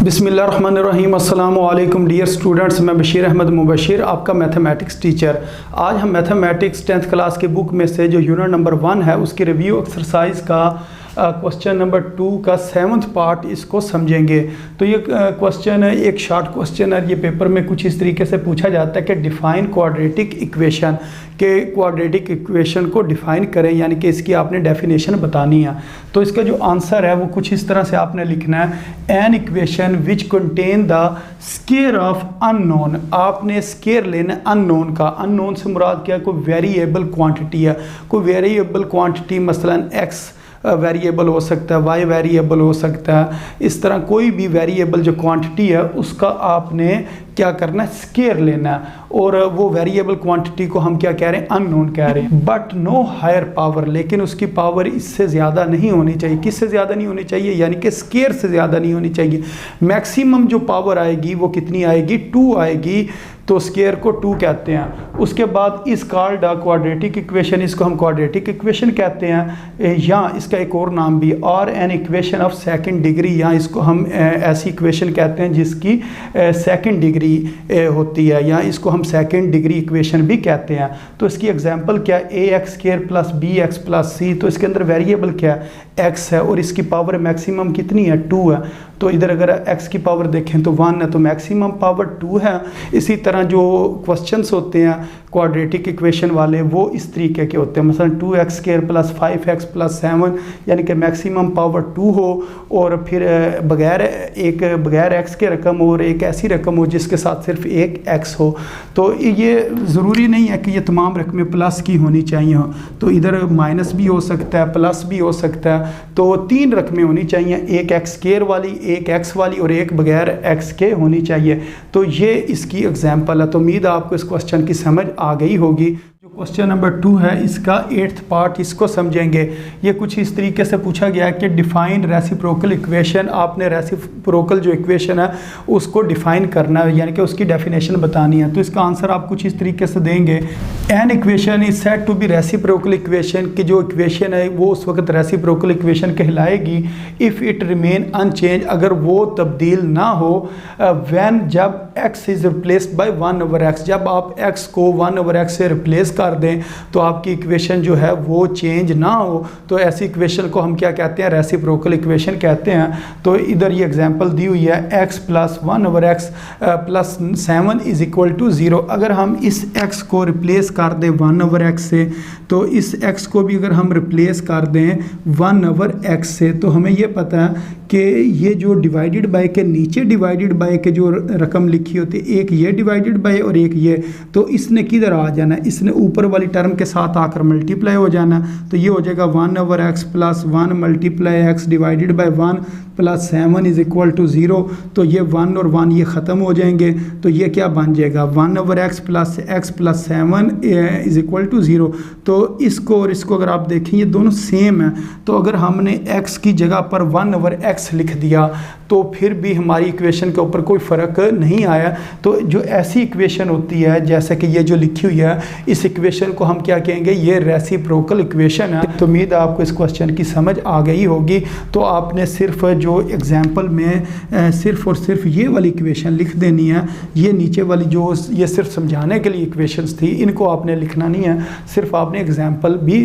बिस्मिल्लाहिर्रहमानिर्रहीम अस्सलामु अलैकुम डियर स्टूडेंट्स, मैं बशीर अहमद मुबशिर, आपका मैथमेटिक्स टीचर। आज हम मैथमेटिक्स 10th क्लास के बुक में से जो यूनिट नंबर 1 है उसकी रिव्यू एक्सरसाइज का क्वेश्चन नंबर 2 का 7th पार्ट इसको समझेंगे। तो ये क्वेश्चन है, एक शॉर्ट क्वेश्चन है। ये पेपर में कुछ इस तरीके से पूछा जाता है कि डिफ़ाइन क्वाड्रेटिक इक्वेशन, के क्वाड्रेटिक इक्वेशन को डिफ़ाइन करें, यानी कि इसकी आपने डेफिनेशन बतानी है। तो इसका जो आंसर है वो कुछ इस तरह से आपने लिखना है, an equation which contain the square of unknown. आपने स्केयर लेना अननोन का। अननोन से मुराद क्या है? कोई वेरिएबल क्वांटिटी है। कोई वेरिएबल क्वांटिटी मसलन एक्स वेरिएबल हो सकता है, वाई वेरिएबल हो सकता है। इस तरह कोई भी वेरिएबल जो क्वांटिटी है उसका आपने क्या करना है? स्केयर लेना है। और वो वेरिएबल क्वांटिटी को हम क्या कह रहे हैं? अननोन कह रहे हैं। बट नो हायर पावर, लेकिन उसकी पावर इससे ज़्यादा नहीं होनी चाहिए। किससे ज़्यादा नहीं होनी चाहिए? यानी कि स्केयर से ज़्यादा नहीं होनी चाहिए। मैक्सिमम जो पावर आएगी वो कितनी आएगी? 2 आएगी। तो स्केयर को 2 कहते हैं। उसके बाद इस कॉल्ड क्वाड्रेटिक इक्वेशन, इसको हम क्वाड्रेटिक इक्वेशन कहते हैं, या इसका एक और नाम भी, और an equation of second degree, या इसको हम ऐसी इक्वेशन कहते हैं जिसकी सेकंड डिग्री होती है, या इसको हम सेकंड डिग्री इक्वेशन भी कहते हैं। तो इसकी एग्जांपल क्या है? A X square plus B X plus C. तो इसके अंदर वेरिएबल क्या है? एक्स है, और इसकी पावर मैक्सिमम कितनी है? 2 है। तो इधर अगर x की पावर देखें तो 1 है, तो मैक्सिमम पावर 2 है। इसी तरह जो क्वेश्चंस होते हैं क्वाड्रेटिक इक्वेशन वाले वो इस तरीके के होते हैं, मसलन 2x square plus 5x plus 7, यानी कि मैक्सिमम पावर 2 हो, और फिर बगैर x के रकम और एक ऐसी रकम हो जिसके साथ सिर्फ एक x हो। तो ये ज़रूरी नहीं है कि ये तमाम रकमें प्लस की होनी चाहिए हो। तो इधर माइनस भी हो सकता है, प्लस भी हो सकता है। तो 3 रकमें होनी चाहिए, एक x स्क्वायर वाली, एक x वाली और एक बगैर x के होनी चाहिए। तो ये इसकी एग्जांपल है। तो उम्मीद है आपको इस क्वेश्चन की समझ आ गई होगी। जो क्वेश्चन नंबर 2 है इसका 8th पार्ट इसको समझेंगे। ये कुछ इस तरीके से पूछा गया है कि डिफाइन रेसिप्रोकल इक्वेशन। आपने रेसिप्रोकल जो इक्वेशन है उसको डिफाइन करना है, यानी कि उसकी डेफिनेशन बतानी है। तो इसका आंसर आप कुछ इस तरीके से देंगे, an equation is said to be reciprocal equation, की जो इक्वेशन है वो उस वक्त रेसिप्रोकल इक्वेशन कहलाएगी इफ़ इट रिमेन अनचेंज, अगर वो तब्दील ना हो, व्हेन जब x is replaced by 1/x, जब आप x को 1/x से रिप्लेस कर दें तो आपकी इक्वेशन जो है वो चेंज ना हो। तो ऐसी इक्वेशन को हम क्या कहते हैं? रेसिप्रोकल इक्वेशन कहते हैं। तो इधर ये एग्जांपल दी हुई है, x plus 1/x plus 7 is equal to 0। अगर हम इस x को रिप्लेस कर दें 1/x से, तो इस x को भी अगर हम रिप्लेस कर दें 1/x से, तो हमें ये पता है कि ये जो डिवाइडेड बाय के नीचे डिवाइडेड बाय के जो रकम लिखी होती है, एक ये डिवाइडेड बाय और एक ये, तो इसने किधर आ जाना? इसने ऊपर वाली टर्म के साथ आकर मल्टीप्लाई हो जाना। तो ये हो जाएगा 1/x plus 1 multiply x divided by 1 plus 7 is equal to 0। तो ये 1 और 1 ये ख़त्म हो जाएंगे। तो ये क्या बन जाएगा? 1/x plus x plus 7 is equal to 0। तो इसको और इसको अगर आप देखें ये दोनों सेम है। तो अगर हमने x की जगह पर 1/x लिख दिया तो फिर भी हमारी इक्वेशन के ऊपर कोई फ़र्क नहीं आया। तो जो ऐसी इक्वेशन होती है जैसे कि ये जो लिखी हुई है, इस इक्वेशन को हम क्या कहेंगे? ये रेसिप्रोकल इक्वेशन है। तो उम्मीद है आपको इस क्वेश्चन की समझ आ गई होगी। तो आपने सिर्फ जो एग्जाम्पल में सिर्फ और सिर्फ ये वाली इक्वेशन लिख देनी है। ये नीचे वाली जो ये सिर्फ समझाने के लिए इक्वेशंस थी, इनको आपने लिखना नहीं है। सिर्फ आपने एग्जाम्पल भी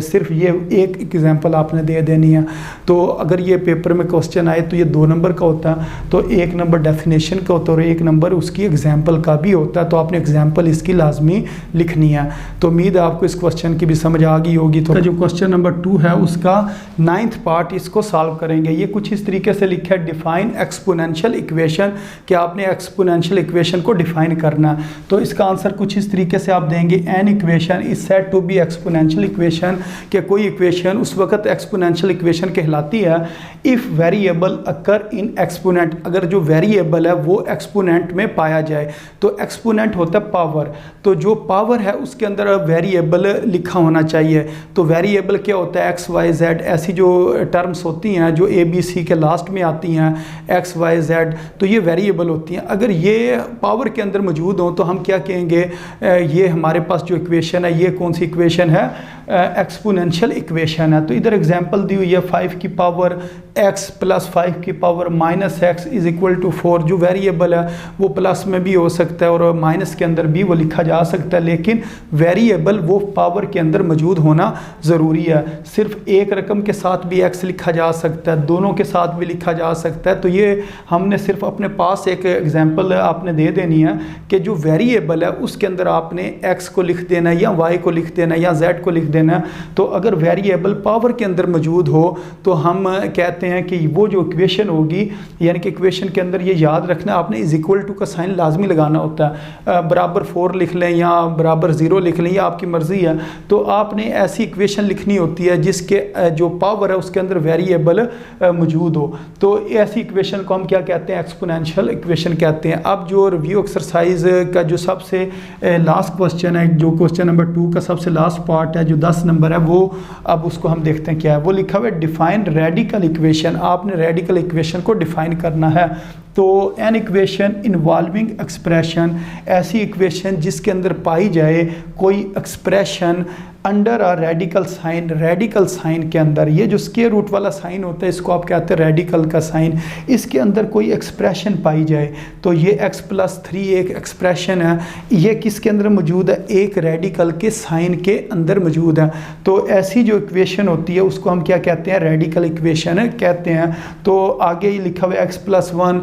सिर्फ ये एक एग्जाम्पल आपने दे देनी है। तो अगर ये पेपर में क्वेश्चन आए तो ये 2 नंबर का होता है, तो 1 नंबर डेफिनेशन का होता है और 1 नंबर उसकी एग्जाम्पल का भी होता है। तो आपने एग्जाम्पल इसकी लाजमी लिखनी है। तो उम्मीद है आपको इस क्वेश्चन की भी समझ आ गई होगी। तो जो क्वेश्चन नंबर 2 है उसका 9th पार्ट इसको सॉल्व करेंगे। ये कुछ इस तरीके से लिखा है, डिफाइन एक्सपोनेंशियल इक्वेशन, कि आपने एक्सपोनेंशियल इक्वेशन को डिफाइन करना। तो इसका आंसर कुछ इस तरीके से आप देंगे, an equation is said to be exponential equation, कि कोई इक्वेशन उस वक्त एक्सपोनेंशियल इक्वेशन कहलाती है if variable occur in exponent, अगर जो वेरिएबल है वो एक्सपोनेंट में पाया जाए। तो एक्सपोनेंट होता है पावर, तो जो पावर है उसके अंदर वेरिएबल लिखा होना चाहिए। तो वेरिएबल क्या होता है? x, y, z, ऐसी जो टर्म्स होती हैं जो a, b, c के लास्ट में आती हैं, x, y, z, तो ये वेरिएबल होती हैं। अगर ये पावर के अंदर मौजूद हो तो हम क्या कहेंगे? ये हमारे पास जो इक्वेशन है, ये कौन सी इक्वेशन है? एक्सपोनेंशियल इक्वेशन है। तो इधर एग्जांपल दी हुई है 5 की पावर x प्लस 5 की power minus x is equal to 4। जो वेरिएबल है वो प्लस में भी हो सकता है और माइनस के अंदर भी वो लिखा जा सकता है, लेकिन वेरिएबल वो पावर के अंदर मौजूद होना ज़रूरी है। सिर्फ एक रकम के साथ भी x लिखा जा सकता है, दोनों के साथ भी लिखा जा सकता है। तो ये हमने सिर्फ अपने पास एक एग्जांपल आपने दे देनी है कि जो वेरिएबल है उसके अंदर आपने x को लिख देना है या y को लिख देना है या z को लिख देना है। तो अगर वेरिएबल पावर के अंदर मौजूद हो तो हम कहते हैं कि वो जो इक्वेशन होगी, यानी कि इक्वेशन के अंदर ये याद रखना आपने इज इक्वल टू का साइन लाजमी लगाना होता है। बराबर 4 लिख लें या बराबर 0 लिख लें, या आपकी मर्ज़ी है। तो आपने ऐसी इक्वेशन लिखनी होती है जिसके जो पावर है उसके अंदर वेरिएबल मौजूद हो। तो ऐसी इक्वेशन को हम क्या कहते हैं? एक्सपोनेंशियल इक्वेशन कहते हैं। अब जो रिव्यू एक्सरसाइज का जो सबसे लास्ट क्वेश्चन है, जो क्वेश्चन नंबर 2 का सबसे लास्ट पार्ट है, जो 10 नंबर है, वो अब उसको हम देखते हैं क्या है। वो लिखा हुआ है डिफाइन रेडिकल इक्वेशन। आपने रेडिकल इक्वेशन को डिफाइन करना है। तो एन इक्वेशन इन्वॉल्विंग एक्सप्रेशन, ऐसी इक्वेशन जिसके अंदर पाई जाए कोई expression under a radical sign, radical sign के अंदर, ये जो स्क्वायर रूट वाला साइन होता है इसको आप कहते हैं रेडिकल का साइन, इसके अंदर कोई एक्सप्रेशन पाई जाए। तो ये x प्लस 3 एक एक्सप्रेशन है, ये किसके अंदर मौजूद है? एक रेडिकल के साइन के अंदर मौजूद है। तो ऐसी जो इक्वेशन होती है उसको हम क्या कहते हैं? रेडिकल इक्वेशन कहते हैं। तो आगे ही लिखा हुआ है x प्लस 1,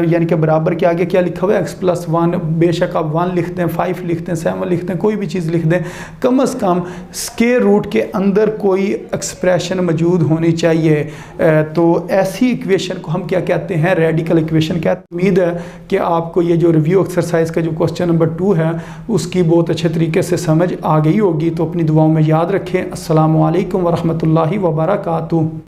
यानी कि बराबर के आगे क्या लिखा हुआ है? x plus 1। बेशक आप 1 लिख दें, 5 लिख दें, 7 लिख दें, कोई भी चीज़ लिख दें, कम अज़ कम स्क्वायर रूट के अंदर कोई एक्सप्रेशन मौजूद होनी चाहिए। तो ऐसी इक्वेशन को हम क्या कहते हैं? रेडिकल इक्वेशन कहते हैं। उम्मीद है कि आपको ये जो रिव्यू एक्सरसाइज का जो क्वेश्चन नंबर 2 है उसकी बहुत अच्छे तरीके से समझ आ गई होगी। तो अपनी दुआओं में याद रखें। अस्सलामु अलैकुम वरहमतुल्लाहि वबरकातुहू।